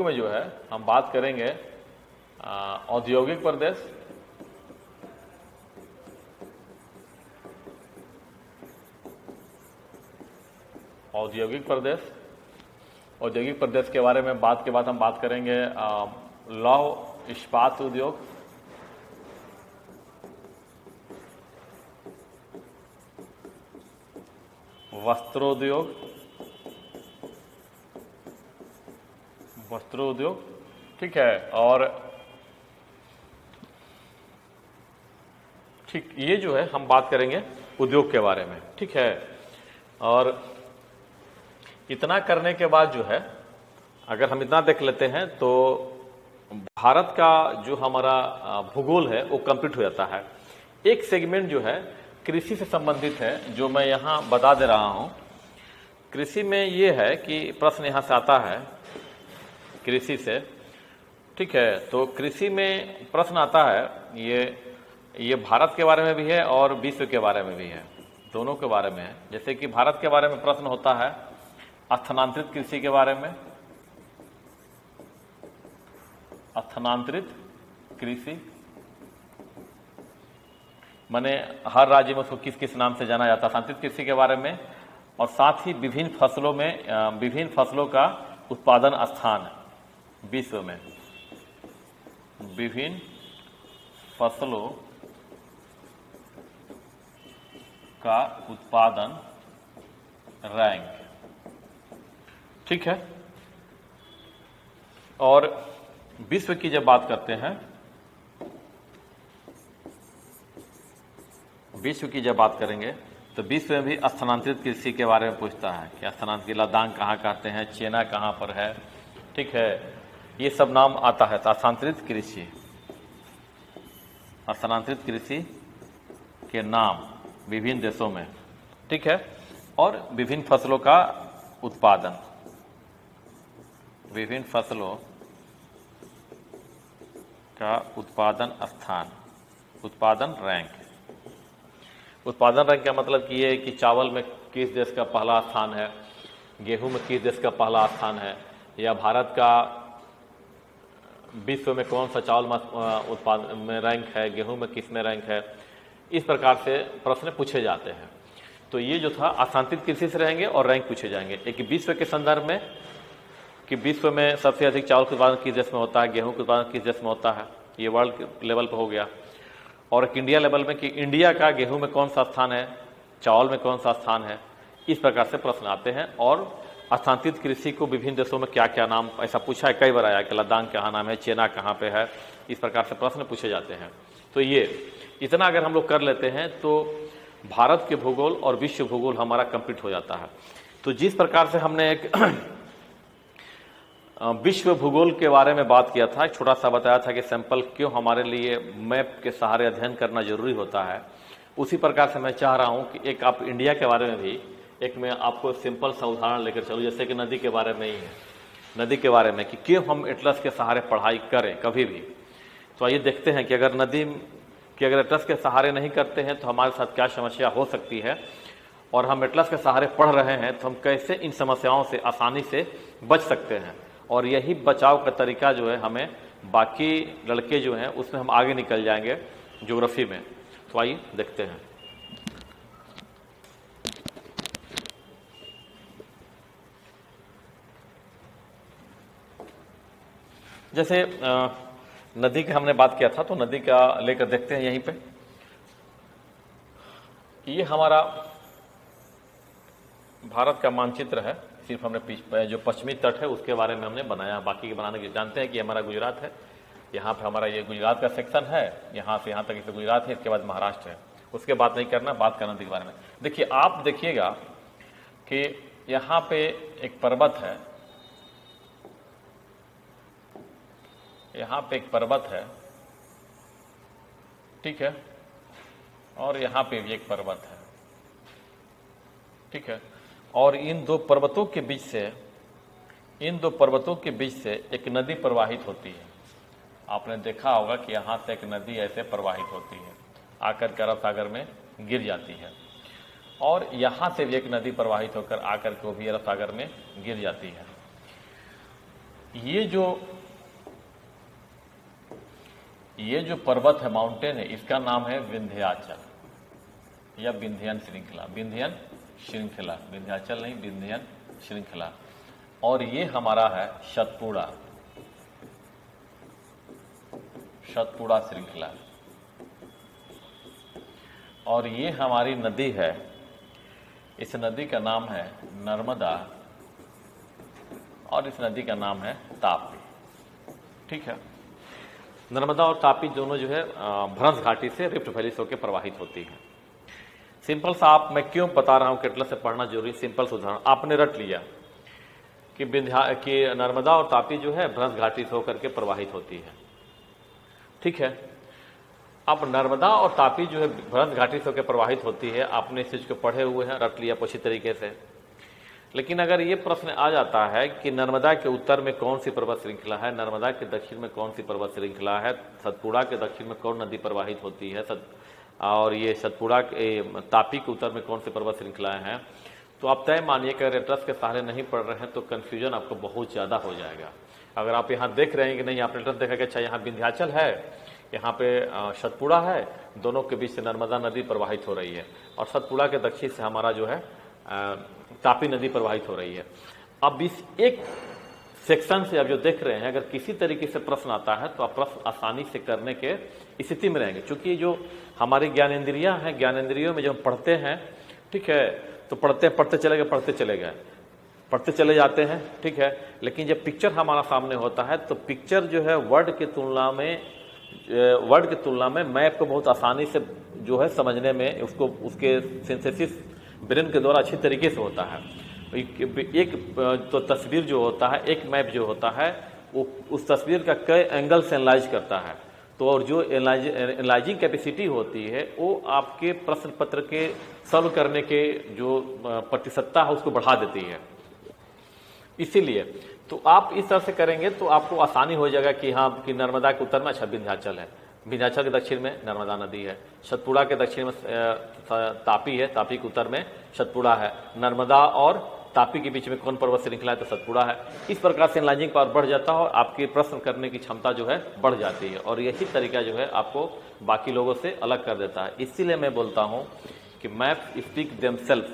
में जो है हम बात करेंगे औद्योगिक प्रदेश, औद्योगिक प्रदेश के बारे में बात के बाद हम बात करेंगे लौह इस्पात उद्योग, वस्त्रोद्योग, ठीक है। और ठीक, ये जो है हम बात करेंगे उद्योग के बारे में, ठीक है। और इतना करने के बाद जो है, अगर हम इतना देख लेते हैं तो भारत का जो हमारा भूगोल है वो कंप्लीट हो जाता है। एक सेगमेंट जो है कृषि से संबंधित है, जो मैं यहाँ बता दे रहा हूँ। कृषि में ये है कि प्रश्न यहाँ से आता है कृषि से, ठीक है। तो कृषि में प्रश्न आता है, ये भारत के बारे में भी है और विश्व के बारे में भी है, दोनों के बारे में है। जैसे कि भारत के बारे में प्रश्न होता है स्थानांतरित कृषि के बारे में, स्थानांतरित कृषि माने हर राज्य में उसको किस किस नाम से जाना जाता है, स्थानांतरित कृषि के बारे में। और साथ ही विभिन्न फसलों में विभिन्न फसलों का उत्पादन स्थान विश्व में, विभिन्न फसलों का उत्पादन रैंक, ठीक है। और विश्व की जब बात करते हैं, विश्व की जब बात करेंगे तो विश्व में भी स्थानांतरित कृषि के बारे में पूछता है कि स्थानांतरित लद्दाख कहाँ कहते हैं, चीना कहाँ पर है, ठीक है। ये सब नाम आता है स्थानांतरित कृषि, स्थानांतरित कृषि के नाम विभिन्न देशों में, ठीक है। और विभिन्न फसलों का उत्पादन, विभिन्न फसलों का उत्पादन स्थान, उत्पादन रैंक। उत्पादन रैंक का मतलब कि ये है कि चावल में किस देश का पहला स्थान है, गेहूं में किस देश का पहला स्थान है, या भारत का विश्व में कौन सा चावल उत्पादन में रैंक है, गेहूं में किस में रैंक है। इस प्रकार से प्रश्न पूछे जाते हैं। तो ये जो था स्थानांतरित कृषि से रहेंगे और रैंक पूछे जाएंगे। एक विश्व के संदर्भ में कि विश्व में सबसे अधिक चावल का उत्पादन किस देश में होता है, गेहूं का उत्पादन किस देश में होता है, ये वर्ल्ड लेवल पर हो गया। और एक इंडिया लेवल में कि इंडिया का गेहूं में कौन सा स्थान है, चावल में कौन सा स्थान है। इस प्रकार से प्रश्न आते हैं। और स्थानांतरित कृषि को विभिन्न देशों में क्या क्या नाम, ऐसा पूछा है कई बार आया कि लद्दाख कहाँ नाम है, चीना कहाँ पे है। इस प्रकार से प्रश्न पूछे जाते हैं। तो ये इतना अगर हम लोग कर लेते हैं तो भारत के भूगोल और विश्व भूगोल हमारा कंप्लीट हो जाता है। तो जिस प्रकार से हमने एक विश्व भूगोल के बारे में बात किया था, एक छोटा सा बताया था कि सैंपल क्यों हमारे लिए मैप के सहारे अध्ययन करना जरूरी होता है, उसी प्रकार से मैं चाह रहा हूं कि एक आप इंडिया के बारे में भी एक मैं आपको सिंपल सा उदाहरण लेकर चलूँ, जैसे कि नदी के बारे में ही है, नदी के बारे में कि क्यों हम एटलस के सहारे पढ़ाई करें कभी भी। तो आइए देखते हैं कि अगर नदी कि अगर एटलस के सहारे नहीं करते हैं तो हमारे साथ क्या समस्या हो सकती है, और हम एटलस के सहारे पढ़ रहे हैं तो हम कैसे इन समस्याओं से आसानी से बच सकते हैं। और यही बचाव का तरीका जो है हमें बाकी लड़के जो हैं उसमें हम आगे निकल जाएंगे ज्योग्राफी में। तो आइए देखते हैं। जैसे नदी की हमने बात किया था, तो नदी का लेकर देखते हैं यहीं पे। ये हमारा भारत का मानचित्र है, सिर्फ हमने जो पश्चिमी तट है उसके बारे में हमने बनाया, बाकी के बनाने के जानते हैं कि हमारा गुजरात है, यहाँ पे हमारा ये गुजरात का सेक्शन है, यहाँ से यहाँ तक इसे गुजरात है, इसके बाद महाराष्ट्र है, उसके बात नहीं करना, बात करना नदी के बारे में। देखिए आप देखिएगा कि यहाँ पे एक पर्वत है, यहाँ पे एक पर्वत है, ठीक है, और यहाँ पे भी एक पर्वत है, ठीक है, और इन दो पर्वतों के बीच से एक नदी प्रवाहित होती है। आपने देखा होगा कि यहाँ से एक नदी ऐसे प्रवाहित होती है, आकर के अरब सागर में गिर जाती है, और यहाँ से भी एक नदी प्रवाहित होकर आकर के वो भी अरब सागर में गिर जाती है। ये जो पर्वत है, माउंटेन है, इसका नाम है विंध्याचल या विंध्यन श्रृंखला, विंध्याचल नहीं, विंध्यन श्रृंखला। और ये हमारा है सतपुड़ा श्रृंखला, और ये हमारी नदी है, इस नदी का नाम है नर्मदा, और इस नदी का नाम है तापी, ठीक है। नर्मदा और तापी दोनों जो है भ्रंश घाटी से रिफ्ट वैली से होकर प्रवाहित होती है। सिंपल सा मैं क्यों बता रहा हूं कि एटलस से पढ़ना जरूरी, सिंपल सा उदाहरण आपने रट लिया कि नर्मदा और तापी जो है भ्रंश घाटी से होकर के प्रवाहित होती है, ठीक है। अब नर्मदा और तापी जो है भ्रंश घाटी से होकर प्रवाहित होती है, आपने इस चीज को पढ़े हुए हैं, रट लिया अच्छी तरीके से। लेकिन अगर ये प्रश्न आ जाता है कि नर्मदा के उत्तर में कौन सी पर्वत श्रृंखला है, नर्मदा के दक्षिण में कौन सी पर्वत श्रृंखला है, सतपुड़ा के दक्षिण में कौन नदी प्रवाहित होती है, और ये सतपुड़ा के तापी के उत्तर में कौन सी पर्वत श्रृंखलाएं हैं, तो आप तय मानिए कि अगर एटलस के सहारे नहीं पढ़ रहे हैं तो कन्फ्यूजन आपको बहुत ज़्यादा हो जाएगा। अगर आप यहाँ देख रहे हैं कि नहीं, आपने एटलस देखा कि अच्छा यहाँ विंध्याचल है, यहाँ पे सतपुड़ा है, दोनों के बीच से नर्मदा नदी प्रवाहित हो रही है, और सतपुड़ा के दक्षिण से हमारा जो है तापी नदी प्रवाहित हो रही है। अब इस एक सेक्शन से अब जो देख रहे हैं, अगर किसी तरीके से प्रश्न आता है तो आप प्रश्न आसानी से करने के स्थिति में रहेंगे, क्योंकि जो हमारी ज्ञानेंद्रियां हैं, ज्ञानेंद्रियों में जब हम पढ़ते हैं, ठीक है, तो पढ़ते चले जाते हैं, ठीक है। लेकिन जब पिक्चर हमारा सामने होता है तो पिक्चर जो है वर्ड की तुलना में मैप को बहुत आसानी से जो है समझने में, उसके सिंथेसिस ब्रेन के द्वारा अच्छी तरीके से होता है। एक तो तस्वीर जो होता है, एक मैप जो होता है, वो उस तस्वीर का कई एंगल से एनालाइज करता है, तो और जो एनालाइजिंग कैपेसिटी होती है वो आपके प्रश्न पत्र के सॉल्व करने के जो प्रतिशतता है उसको बढ़ा देती है। इसीलिए तो आप इस तरह से करेंगे तो आपको आसानी हो जाएगा कि हाँ, कि नर्मदा के उत्तर में अच्छा विंध्याचल है, विंध्याचल के दक्षिण में नर्मदा नदी है, सतपुड़ा के दक्षिण में तापी है, तापी के उत्तर में सतपुड़ा है, नर्मदा और तापी के बीच में कौन पर्वत श्रृंखला है तो सतपुड़ा है। इस प्रकार से एनालाइजिंग पावर बढ़ जाता है और आपकी प्रश्न करने की क्षमता जो है बढ़ जाती है, और यही तरीका जो है आपको बाकी लोगों से अलग कर देता है। इसीलिए मैं बोलता हूँ कि मैप स्पीक देमसेल्फ,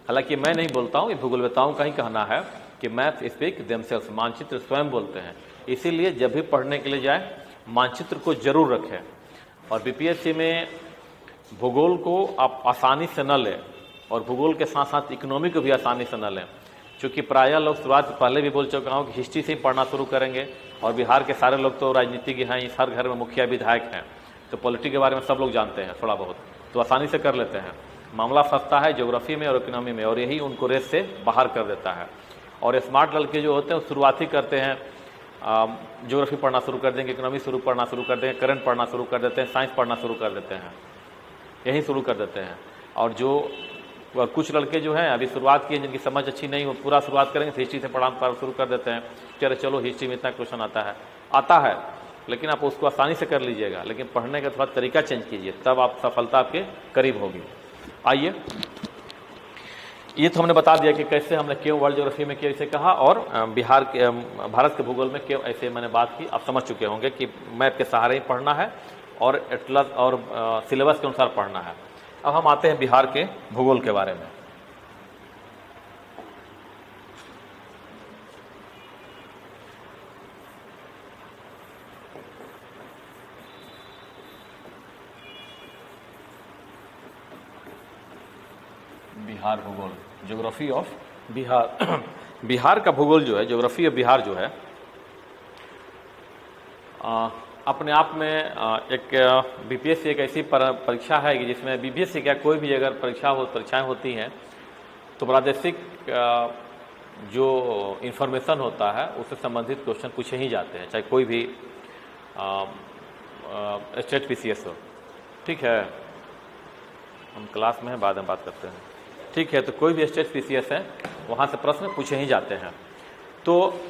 हालांकि मैं नहीं बोलता हूँ, ये भूगोलवेताओं का ही कहना है कि मैप स्पीक देमसेल्फ, मानचित्र स्वयं बोलते हैं। इसीलिए जब भी पढ़ने के लिए जाए मानचित्र को जरूर रखें, और बीपीएससी में भूगोल को आप आसानी से न लें, और भूगोल के साथ साथ इकोनॉमी को भी आसानी से न लें, क्योंकि प्रायः लोग शुरुआत पहले भी बोल चुका हूँ कि हिस्ट्री से ही पढ़ना शुरू करेंगे, और बिहार के सारे लोग तो राजनीतिज्ञ हैं, इस हर घर में मुखिया विधायक हैं, तो पॉलिटिक्स के बारे में सब लोग जानते हैं थोड़ा बहुत, तो आसानी से कर लेते हैं। मामला सस्ता है ज्योग्राफी में और इकोनॉमी में, और यही उनको रेस से बाहर कर देता है। और स्मार्ट लड़के जो होते हैं वो शुरुआत ही करते हैं, ज्योग्राफी पढ़ना शुरू कर देंगे, इकोनॉमी पढ़ना शुरू कर देंगे, करंट पढ़ना शुरू कर देते हैं, साइंस पढ़ना शुरू कर देते हैं, यहीं शुरू कर देते हैं। और जो कुछ लड़के जो हैं अभी शुरुआत की है, जिनकी समझ अच्छी नहीं हो, पूरा शुरुआत करेंगे तो हिस्ट्री से पढ़ाना शुरू कर देते हैं। चलो हिस्ट्री में इतना क्वेश्चन आता है, लेकिन आप उसको आसानी से कर लीजिएगा, लेकिन पढ़ने का थोड़ा तरीका चेंज कीजिए, तब आप सफलता आपके करीब होगी। आइए, ये तो हमने बता दिया कि कैसे हमने क्यों वर्ल्ड ज्योग्राफी में कैसे कहा, और भारत के भूगोल में क्यों ऐसे मैंने बात की। आप समझ चुके होंगे कि मैप के सहारे ही पढ़ना है और एटलस और सिलेबस के अनुसार पढ़ना है। अब हम आते हैं बिहार के भूगोल के बारे में। बिहार भूगोल, ज्योग्राफी ऑफ बिहार। बिहार का भूगोल जो है, ज्योग्राफी ऑफ बिहार जो है, अपने आप में एक बीपीएससी एक ऐसी परीक्षा है कि जिसमें बीपीएससी क्या कोई भी अगर परीक्षाएं होती हैं तो प्रादेशिक जो इन्फॉर्मेशन होता है उससे संबंधित क्वेश्चन पूछे ही जाते हैं, चाहे कोई भी स्टेट पीसीएस हो। ठीक है, हम क्लास में हैं, बाद में बात करते हैं। ठीक है, तो कोई भी स्टेट पीसीएस है वहाँ से प्रश्न पूछे ही जाते हैं। तो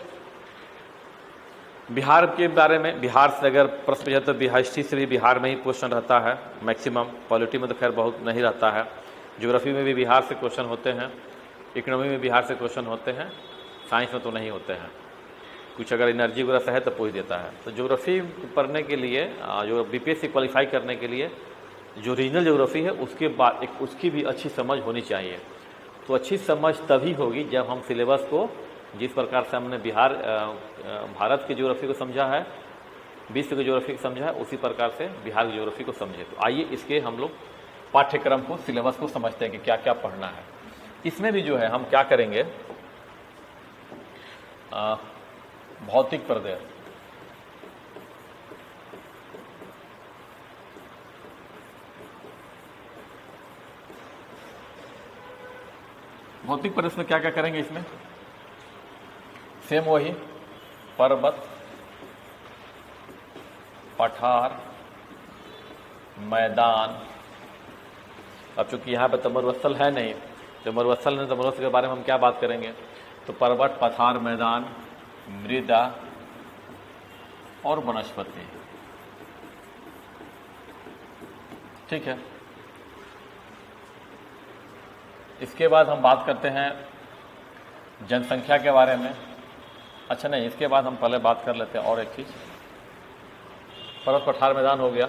बिहार के बारे में, बिहार से अगर प्रश्न पूछे तो बिहार हिस्ट्री से भी बिहार में ही क्वेश्चन रहता है मैक्सिमम। पॉलिटी में तो खैर बहुत नहीं रहता है। ज्योग्राफी में भी बिहार से क्वेश्चन होते हैं, इकोनॉमी में बिहार से क्वेश्चन होते हैं, साइंस में तो नहीं होते हैं। कुछ अगर एनर्जी वगैरह से है तो पूछ देता है। तो ज्योग्राफी पढ़ने के लिए, जो बीपीएससी क्वालिफाई करने के लिए जो रीजनल ज्योग्राफी है उसके बाद एक उसकी भी अच्छी समझ होनी चाहिए। तो अच्छी समझ तभी होगी जब हम सिलेबस को, जिस प्रकार से हमने भारत की ज्योग्राफी को समझा है, विश्व की ज्योग्राफी को समझा है, उसी प्रकार से बिहार की ज्योग्राफी को समझे। तो आइए इसके हम लोग पाठ्यक्रम को, सिलेबस को समझते हैं कि क्या क्या पढ़ना है। इसमें भी जो है हम क्या करेंगे, भौतिक प्रदेश, भौतिक प्रदेश में क्या क्या करेंगे, इसमें सेम वही पर्वत, पठार, मैदान। अब चूंकि यहाँ पे तो मरुस्थल है नहीं, तो मरुस्थल नहीं, तो मरुस्थल के बारे में हम क्या बात करेंगे। तो पर्वत, पठार, मैदान, मृदा और वनस्पति। ठीक है, इसके बाद हम बात करते हैं जनसंख्या के बारे में। अच्छा नहीं, इसके बाद हम पहले बात कर लेते हैं और एक चीज़, पर्वत, पठार, मैदान हो गया।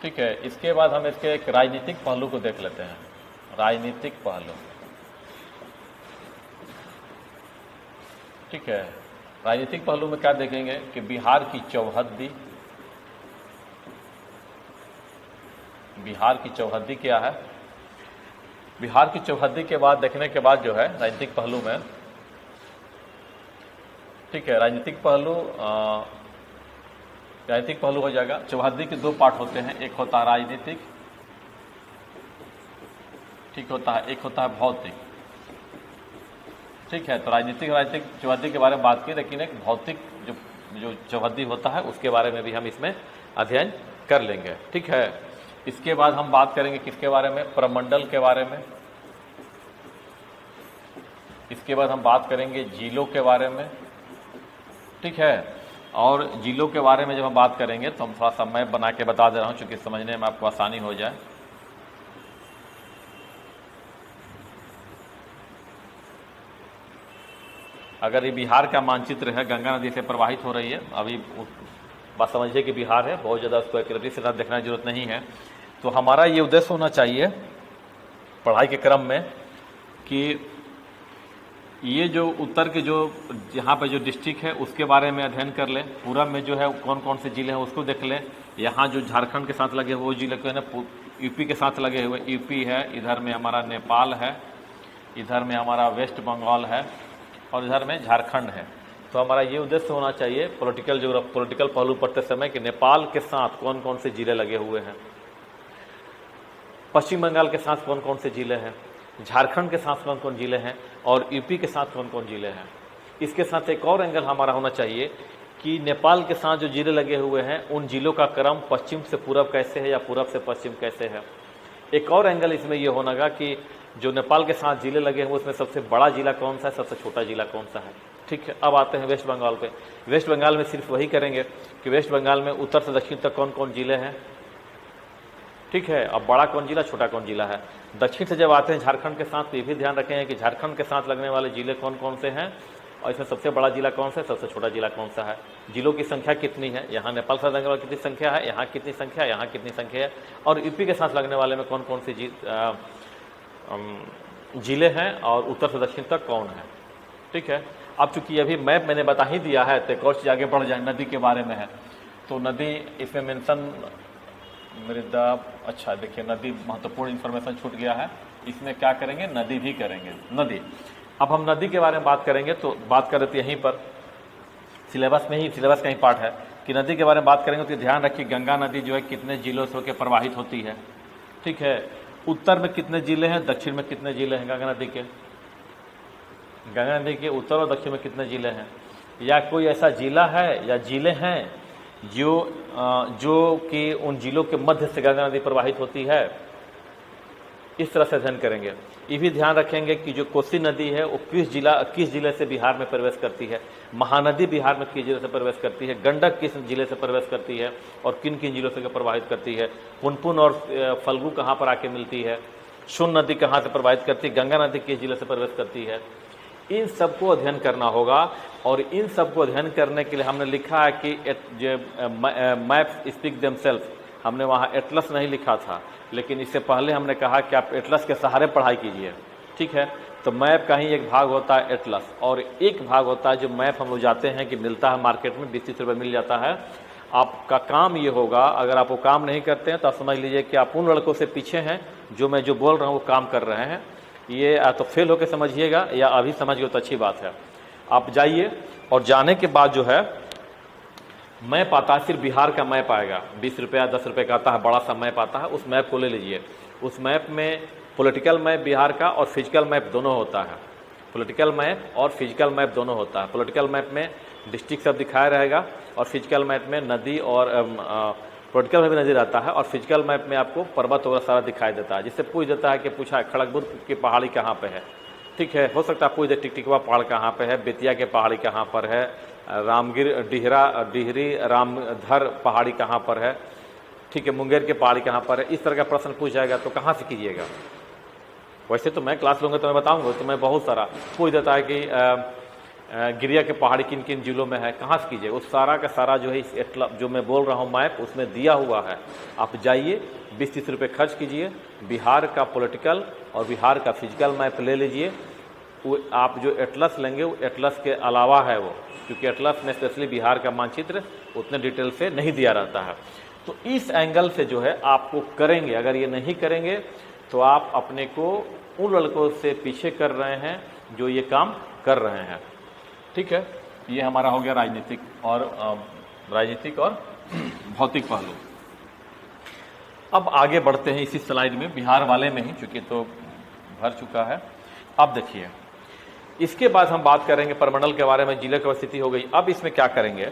ठीक है, इसके बाद हम इसके एक राजनीतिक पहलू को देख लेते हैं। राजनीतिक पहलू, ठीक है, राजनीतिक पहलू में क्या देखेंगे कि बिहार की चौहद्दी, बिहार की चौहद्दी क्या है। बिहार की चौहद्दी के बाद देखने के बाद जो है राजनीतिक पहलू में, ठीक है, राजनीतिक पहलू हो जाएगा। चौहद्दी के दो पार्ट होते हैं, एक होता है राजनीतिक, ठीक होता है, एक होता है भौतिक। ठीक है, तो राजनीतिक चौहद्दी के बारे में बात की, लेकिन एक भौतिक जो चौहद्दी होता है उसके बारे में भी हम इसमें अध्ययन कर लेंगे। ठीक है, इसके बाद हम बात करेंगे किसके बारे में, प्रमंडल के बारे में। इसके बाद हम बात करेंगे जिलों के बारे में। ठीक है, और जिलों के बारे में जब हम बात करेंगे तो हम थोड़ा सा मैप बना के बता दे रहा हूँ, चूँकि समझने में आपको आसानी हो जाए। अगर ये बिहार का मानचित्र है, गंगा नदी से प्रवाहित हो रही है, अभी बात समझिए कि बिहार है, बहुत ज़्यादा उसको एक्यूरेसी के साथ देखने की जरूरत नहीं है। तो हमारा ये उद्देश्य होना चाहिए पढ़ाई के क्रम में कि ये जो उत्तर के जो यहाँ पे जो डिस्ट्रिक्ट है उसके बारे में अध्ययन कर लें। पूरब में जो है कौन कौन से जिले हैं उसको देख लें। यहाँ जो झारखंड के साथ लगे हुए जिले को है ना, यूपी के साथ लगे हुए, यूपी है, इधर में हमारा नेपाल है, इधर में हमारा वेस्ट बंगाल है, और इधर में झारखंड है। तो हमारा ये उद्देश्य होना चाहिए पॉलिटिकल पहलू पढ़ते समय कि नेपाल के साथ कौन कौन से जिले लगे हुए हैं, पश्चिम बंगाल के साथ कौन कौन से जिले हैं, झारखंड के साथ कौन कौन जिले हैं, और यूपी के साथ कौन कौन जिले हैं। इसके साथ एक और एंगल हमारा होना चाहिए कि नेपाल के साथ जो जिले लगे हुए हैं उन जिलों का क्रम पश्चिम से पूरब कैसे है या पूरब से पश्चिम कैसे है। एक और एंगल इसमें ये होगा कि जो नेपाल के साथ जिले लगे हैं उसमें सबसे बड़ा जिला कौन सा है, सबसे छोटा जिला कौन सा है। ठीक है, अब आते हैं वेस्ट बंगाल पे। वेस्ट बंगाल में सिर्फ वही करेंगे कि वेस्ट बंगाल में उत्तर से दक्षिण तक कौन कौन जिले हैं। ठीक है, अब बड़ा कौन जिला, छोटा कौन जिला है। दक्षिण से जब आते हैं झारखंड के साथ, तो ये भी ध्यान रखेंगे कि झारखंड के साथ लगने वाले जिले कौन कौन से हैं और इसमें सबसे बड़ा जिला कौन सा है, सबसे छोटा जिला कौन सा है। जिलों की संख्या कितनी है, यहाँ नेपाल से लगने वाले कितनी संख्या है, यहाँ कितनी संख्या है, यहाँ कितनी संख्या है, और यूपी के साथ लगने वाले में कौन कौन से जिले हैं और उत्तर से दक्षिण तक कौन है। ठीक है, अब चूंकि अभी मैप मैंने बता ही दिया है तो एक और चीज़ आगे बढ़ जाए, नदी के बारे में है। तो नदी इसमें मेंशन मृदा, अच्छा देखिए नदी महत्वपूर्ण इन्फॉर्मेशन छूट गया है, इसमें क्या करेंगे, नदी भी करेंगे। नदी, अब हम नदी के बारे में बात करेंगे तो बात कर रहे थे यहीं पर सिलेबस में ही, सिलेबस का ही पार्ट है कि नदी के बारे में बात करेंगे तो ध्यान रखिए गंगा नदी जो है कितने जिलों से होकर प्रवाहित होती है। ठीक है, उत्तर में कितने जिले हैं, दक्षिण में कितने जिले हैं गंगा नदी के, गंगा नदी के उत्तर और दक्षिण में कितने जिले हैं, या कोई ऐसा जिला है या जिले हैं जो कि उन जिलों के मध्य से गंगा नदी प्रवाहित होती है। इस तरह से अध्ययन करेंगे। ये भी ध्यान रखेंगे कि जो कोसी नदी है वो किस जिले से बिहार में प्रवेश करती है, महानदी बिहार में किस जिले से प्रवेश करती है, गंडक किस जिले से प्रवेश करती है और किन किन जिलों से प्रवाहित करती है, पुनपुन और फल्गु कहाँ पर आके मिलती है, सोन नदी कहाँ से प्रवाहित करती है, गंगा नदी किस जिले से प्रवेश करती है। इन सबको अध्ययन करना होगा और इन सबको अध्ययन करने के लिए हमने लिखा है कि मैप स्पीक देमसेल्फ, हमने वहाँ एटलस नहीं लिखा था, लेकिन इससे पहले हमने कहा कि आप एटलस के सहारे पढ़ाई कीजिए। ठीक है, तो मैप का ही एक भाग होता है एटलस और एक भाग होता है जो मैप हम लोग जाते हैं कि मिलता है मार्केट में 20-30 रुपये मिल जाता है। आपका काम ये होगा, अगर आप वो काम नहीं करते हैं तो आप समझ लीजिए कि आप उन लड़कों से पीछे हैं जो मैं जो बोल रहा हूँ वो काम कर रहे हैं। ये या तो फेल होकर समझिएगा या अभी समझ गए तो अच्छी बात है। आप जाइए और जाने के बाद जो है मैप आता है, सिर्फ बिहार का मैप आएगा, 20 रुपया 10 रुपये का आता है, बड़ा सा मैप आता है, उस मैप को ले लीजिए। उस मैप में पॉलिटिकल मैप बिहार का और फिजिकल मैप दोनों होता है, पॉलिटिकल मैप और फिजिकल मैप दोनों होता है। पॉलिटिकल मैप में डिस्ट्रिक्ट सब दिखाया रहेगा और फिजिकल मैप में नदी और पॉलिटिकल में भी नजर आता है और फिजिकल मैप में आपको पर्वत वगैरह सारा दिखाई देता है। जिससे पूछ देता है कि पूछा खड़गपुर की पहाड़ी कहाँ पे है। ठीक है, हो सकता है पूछ दे टिकटिकवा पहाड़ कहाँ पे है, बेतिया के पहाड़ी कहाँ पर है, रामगिर डिहरी रामधर पहाड़ी कहाँ पर है। ठीक है, मुंगेर के पहाड़ी कहाँ पर है। इस तरह का प्रश्न पूछ जाएगा तो कहाँ से कीजिएगा। वैसे तो मैं क्लास लूँगा तो मैं बताऊँगा, तो मैं बहुत सारा पूछ देता है कि गिरिया के पहाड़ी किन किन जिलों में है, कहाँ से कीजिए। उस सारा का सारा जो है इस जो मैं बोल रहा हूँ मैप उसमें दिया हुआ है। आप जाइए 20-30 रुपये खर्च कीजिए, बिहार का पॉलिटिकल और बिहार का फिजिकल मैप ले लीजिए। वो आप जो एटलस लेंगे वो एटलस के अलावा है वो, क्योंकि एटलस में स्पेशली बिहार का मानचित्र उतने डिटेल से नहीं दिया रहता है। तो इस एंगल से जो है आपको करेंगे, अगर ये नहीं करेंगे तो आप अपने को उन लड़कों से पीछे कर रहे हैं जो ये काम कर रहे हैं। ठीक है, ये हमारा हो गया राजनीतिक और भौतिक पहलू। अब आगे बढ़ते हैं इसी स्लाइड में, बिहार वाले में ही, चूंकि तो भर चुका है। अब देखिए इसके बाद हम बात करेंगे परमंडल के बारे में, जिले की स्थिति हो गई। अब इसमें क्या करेंगे